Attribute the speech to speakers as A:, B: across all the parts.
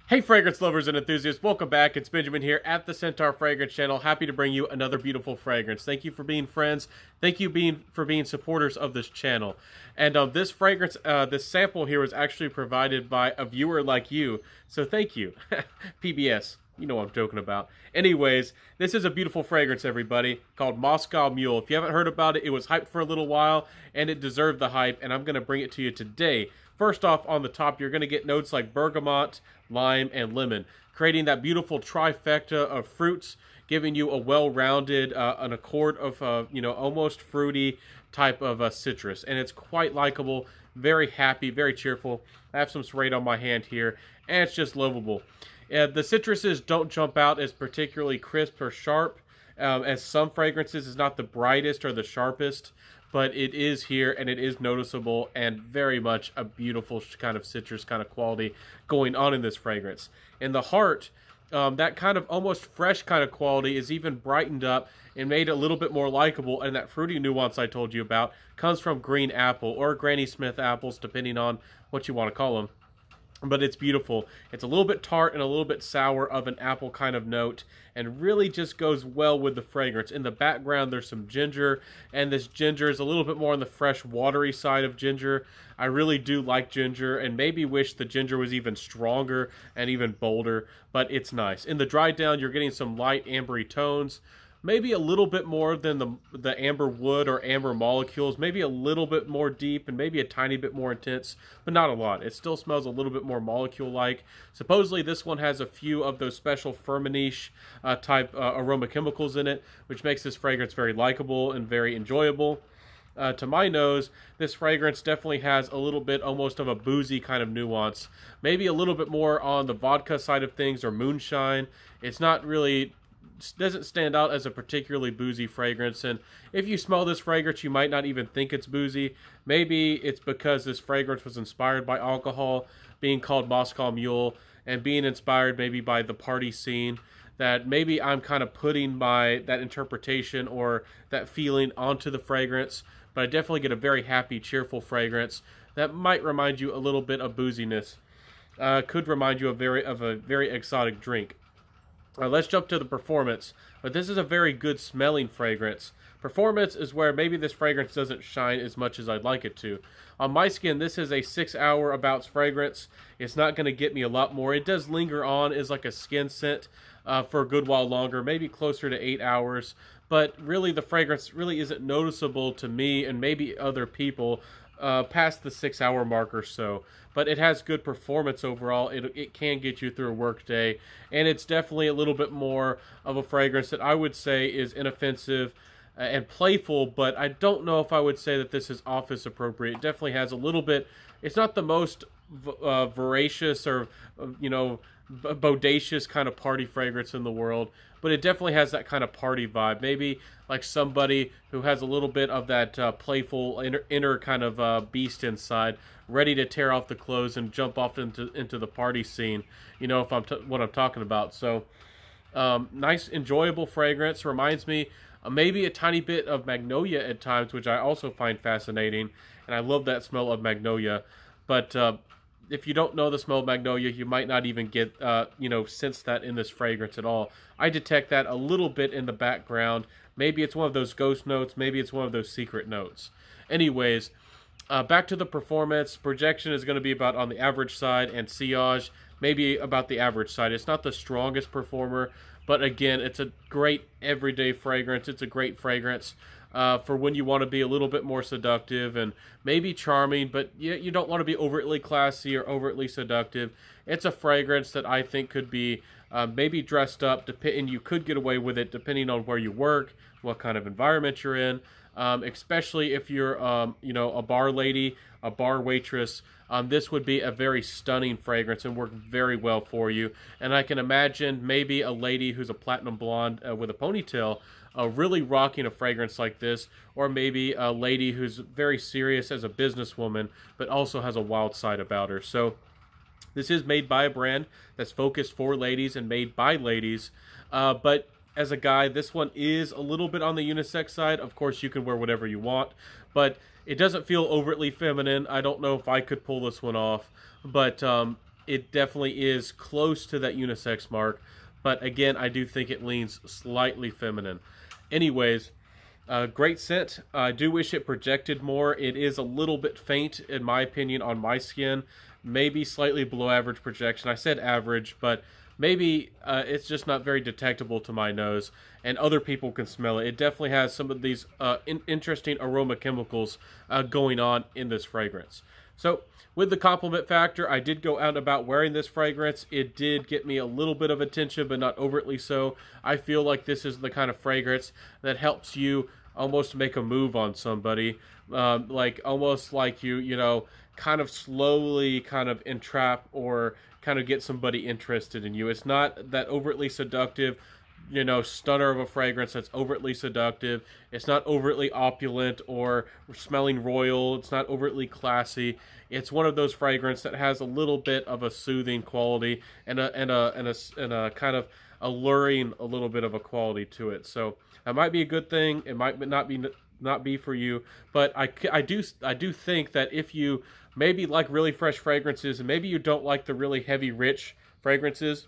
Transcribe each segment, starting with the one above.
A: Hey fragrance lovers and enthusiasts, welcome back. It's Benjamin here at the Centaur Fragrance Channel. Happy to bring you another beautiful fragrance. Thank you for being friends. Thank you for being supporters of this channel. And this fragrance, this sample here was actually provided by a viewer like you. So thank you. PBS. You know what I'm joking about. Anyways, this is a beautiful fragrance, everybody, called Moscow Mule. If you haven't heard about it, it was hyped for a little while, and it deserved the hype, and I'm going to bring it to you today. First off, on the top, you're going to get notes like bergamot, lime, and lemon, creating that beautiful trifecta of fruits, giving you a well-rounded, an accord of, almost fruity type of citrus. And it's quite likable, very happy, very cheerful. I have some Serrate on my hand here, and it's just lovable. The citruses don't jump out as particularly crisp or sharp, as some fragrances is not the brightest or the sharpest, but it is here and it is noticeable and very much a beautiful kind of citrus kind of quality going on in this fragrance. In the heart, that kind of almost fresh kind of quality is even brightened up and made a little bit more likable, and that fruity nuance I told you about comes from green apple or Granny Smith apples, depending on what you want to call them. But it's beautiful. It's a little bit tart and a little bit sour of an apple kind of note, and really just goes well with the fragrance. In the background, there's some ginger, and this ginger is a little bit more on the fresh, watery side of ginger. I really do like ginger, and maybe wish the ginger was even stronger and even bolder, but it's nice. In the dry down, you're getting some light ambery tones. Maybe a little bit more than the amber wood or amber molecules, maybe a little bit more deep and maybe a tiny bit more intense, but not a lot. It still smells a little bit more molecule-like. Supposedly this one has a few of those special Firmenich type aroma chemicals in it, which makes this fragrance very likable and very enjoyable. To my nose, this fragrance definitely has a little bit almost of a boozy kind of nuance. Maybe a little bit more on the vodka side of things or moonshine. It's not really... doesn't stand out as a particularly boozy fragrance, and if you smell this fragrance you might not even think it's boozy. Maybe it's because this fragrance was inspired by alcohol, being called Moscow Mule, and being inspired maybe by the party scene, that maybe I'm kind of putting that interpretation or that feeling onto the fragrance. But I definitely get a very happy, cheerful fragrance that might remind you a little bit of booziness. Could remind you of a very exotic drink. Let's jump to the performance. But this is a very good smelling fragrance. Performance is where maybe this fragrance doesn't shine as much as I'd like it to. On my skin, this is a 6-hour abouts fragrance. It's not going to get me a lot more. It does linger on as like a skin scent for a good while longer, maybe closer to 8 hours. But really, the fragrance really isn't noticeable to me and maybe other people past the 6-hour mark or so. But it has good performance overall. It can get you through a work day, and it's definitely a little bit more of a fragrance that I would say is inoffensive and playful, but I don't know if I would say that this is office appropriate. It definitely has a little bit, it's not the most voracious or, bodacious kind of party fragrance in the world, but it definitely has that kind of party vibe. Maybe like somebody who has a little bit of that playful inner kind of beast inside, ready to tear off the clothes and jump off into the party scene. You know what I'm talking about. So nice, enjoyable fragrance. Reminds me maybe a tiny bit of magnolia at times, which I also find fascinating, and I love that smell of magnolia. But if you don't know the smell of magnolia, you might not even get, sense that in this fragrance at all. I detect that a little bit in the background. Maybe it's one of those ghost notes. Maybe it's one of those secret notes. Anyways, back to the performance. Projection is going to be about on the average side, and sillage maybe about the average side. It's not the strongest performer, but again, it's a great everyday fragrance. It's a great fragrance for when you want to be a little bit more seductive and maybe charming, but you don't want to be overtly classy or overtly seductive. It's a fragrance that I think could be maybe dressed up, and you could get away with it depending on where you work, what kind of environment you're in, especially if you're, a bar lady, a bar waitress. This would be a very stunning fragrance and work very well for you. And I can imagine maybe a lady who's a platinum blonde with a ponytail really rocking a fragrance like this, or maybe a lady who's very serious as a businesswoman but also has a wild side about her. So this is made by a brand that's focused for ladies and made by ladies, but as a guy, this one is a little bit on the unisex side. Of course, you can wear whatever you want, but it doesn't feel overtly feminine. I don't know if I could pull this one off, but it definitely is close to that unisex mark, but again, I do think it leans slightly feminine. Anyways, great scent. I do wish it projected more. It is a little bit faint, in my opinion, on my skin. Maybe slightly below average projection. I said average, but maybe it's just not very detectable to my nose, and other people can smell it. It definitely has some of these interesting aroma chemicals going on in this fragrance. So, with the compliment factor, I did go out about wearing this fragrance. It did get me a little bit of attention, but not overtly so. I feel like this is the kind of fragrance that helps you almost make a move on somebody. Like, almost like you know, kind of slowly kind of entrap or kind of get somebody interested in you. It's not that overtly seductive, you know, stunner of a fragrance that's overtly seductive. It's not overtly opulent or smelling royal. It's not overtly classy. It's one of those fragrances that has a little bit of a soothing quality and a kind of alluring a little bit of a quality to it. So that might be a good thing. It might not be for you, but I do think that if you maybe like really fresh fragrances and maybe you don't like the really heavy, rich fragrances,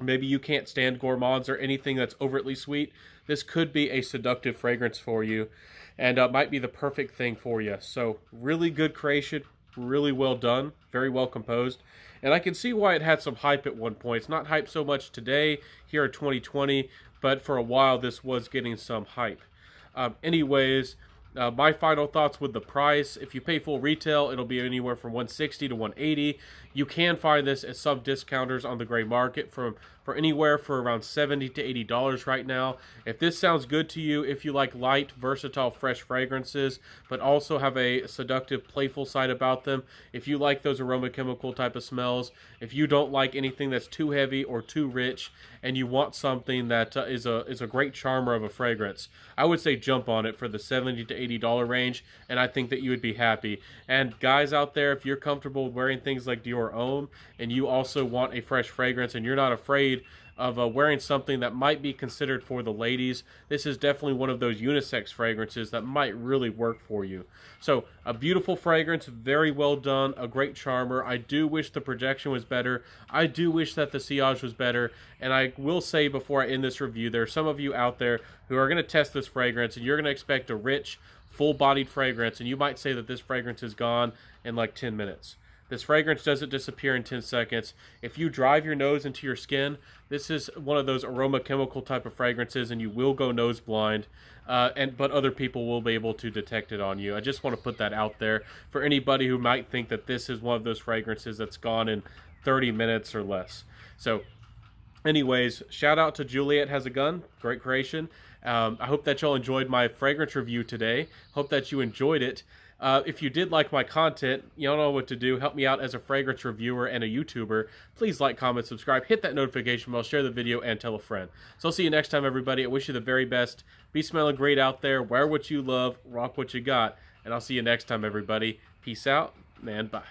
A: maybe you can't stand gourmands or anything that's overtly sweet, this could be a seductive fragrance for you, and might be the perfect thing for you. So really good creation, really well done, very well composed, and I can see why it had some hype at one point. It's not hype so much today here in 2020, but for a while this was getting some hype. Anyways, my final thoughts with the price. If you pay full retail, it'll be anywhere from $160 to $180. You can find this at some discounters on the gray market for anywhere for around $70 to $80 right now. If this sounds good to you, if you like light, versatile, fresh fragrances, but also have a seductive, playful side about them, if you like those aroma chemical type of smells, if you don't like anything that's too heavy or too rich, and you want something that is a great charmer of a fragrance, I would say jump on it for the $70 to $80 range, and I think that you would be happy. And guys out there, if you're comfortable wearing things like Dior Homme, and you also want a fresh fragrance, and you're not afraid of wearing something that might be considered for the ladies, this is definitely one of those unisex fragrances that might really work for you. So, a beautiful fragrance, very well done, a great charmer. I do wish the projection was better. I do wish that the sillage was better. And I will say before I end this review, there are some of you out there who are going to test this fragrance, and you're going to expect a rich, full-bodied fragrance, and you might say that this fragrance is gone in like 10 minutes. This fragrance doesn't disappear in 10 seconds. If you drive your nose into your skin, this is one of those aroma chemical type of fragrances, and you will go nose blind, but other people will be able to detect it on you. I just want to put that out there for anybody who might think that this is one of those fragrances that's gone in 30 minutes or less. So, anyways, shout out to Juliet Has a Gun. Great creation. I hope that y'all enjoyed my fragrance review today. Hope that you enjoyed it. If you did like my content, you don't know what to do. Help me out as a fragrance reviewer and a YouTuber. Please like, comment, subscribe, hit that notification bell, share the video, and tell a friend. So I'll see you next time, everybody. I wish you the very best. Be smelling great out there. Wear what you love. Rock what you got. And I'll see you next time, everybody. Peace out, and bye.